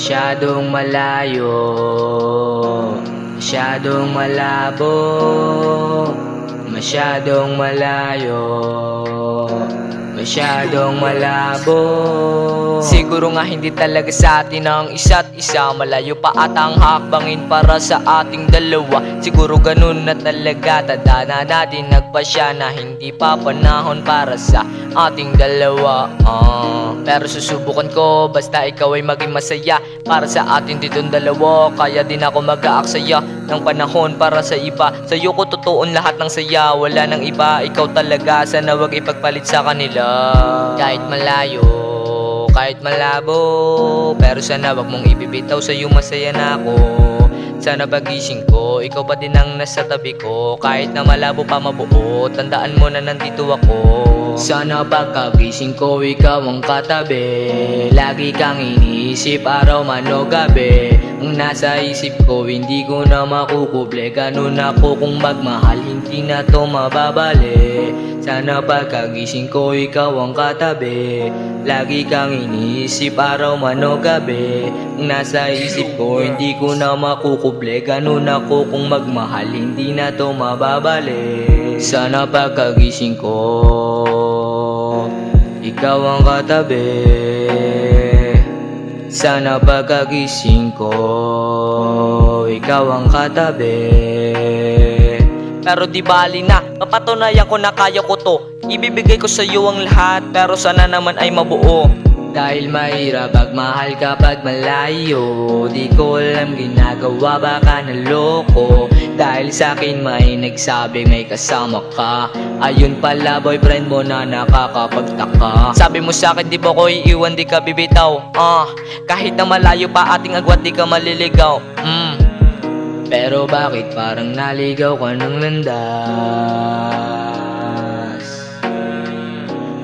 Masyadong malayo, masyadong malabo, masyadong malayo, masyadong malabo. Siguro nga hindi talaga sa atin ang isa't isa. Malayo pa ata ang hakbangin para sa ating dalawa. Siguro ganun na talaga, tadhana natin nagpasya na hindi pa panahon para sa ating dalawa. Pero susubukan ko basta ikaw ay maging masaya para sa atin ditong dalawa. Kaya din ako mag-aaksaya ng panahon para sa iba. Sa'yo ko totoo lahat ng saya, wala nang iba, ikaw talaga. Sana wag ipagpalit sa kanila. Kahit malayo, kahit malabo, pero sana wag mong ibibitaw, sa'yo masaya na ako. Sana pagising ko, ikaw pa din ang nasa tabi ko. Kahit na malabo pa mabuo, tandaan mo na nandito ako. Sana pagkagising ko, ikaw ang katabi. Lagi kang iniisip, araw man o gabi. Ang nasa isip ko, hindi ko na makukuble. Ganun ako kung magmahal, hindi na to mababali. Sana pagkagising ko, ikaw ang katabi. Lagi kang iniisip, araw man o gabi. Ang nasa isip ko, hindi ko na makukuble. Ganun ako kung magmahal, hindi na to mababali. Sana pagkagising ko, ikaw ang katabi. Sana pagkagising ko, ikaw ang katabi. Pero di bali na, mapatunayan ko na kaya ko to. Ibibigay ko sa iyo ang lahat, pero sana naman ay mabuo. Dahil mahirap pagmahal kapag malayo. Di ko alam ginagawa, baka naloko. Dahil sa'kin may nagsabing may kasama ka. Ayun pala boyfriend mo na nakakapagtaka. Sabi mo sa'kin di ba ko iiwan, di ka bibitaw. Kahit na malayo pa ating agwat, di ka maliligaw. Pero bakit parang naligaw ka ng landas?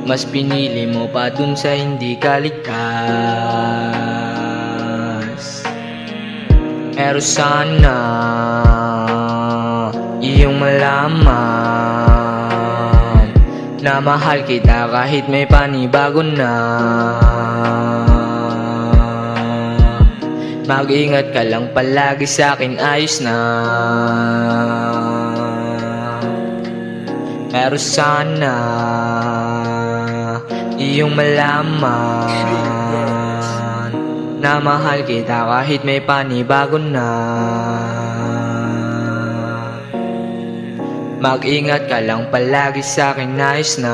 Mas pinili mo pa dun sa hindi ka ligtas. Pero sana iyong malaman na mahal kita kahit may panibago na. Mag-ingat ka lang palagi sa'kin, ayos na. Pero sana iyong malaman na mahal kita kahit may panibago na. Mag-ingat ka lang palagi sa'kin, ayos na.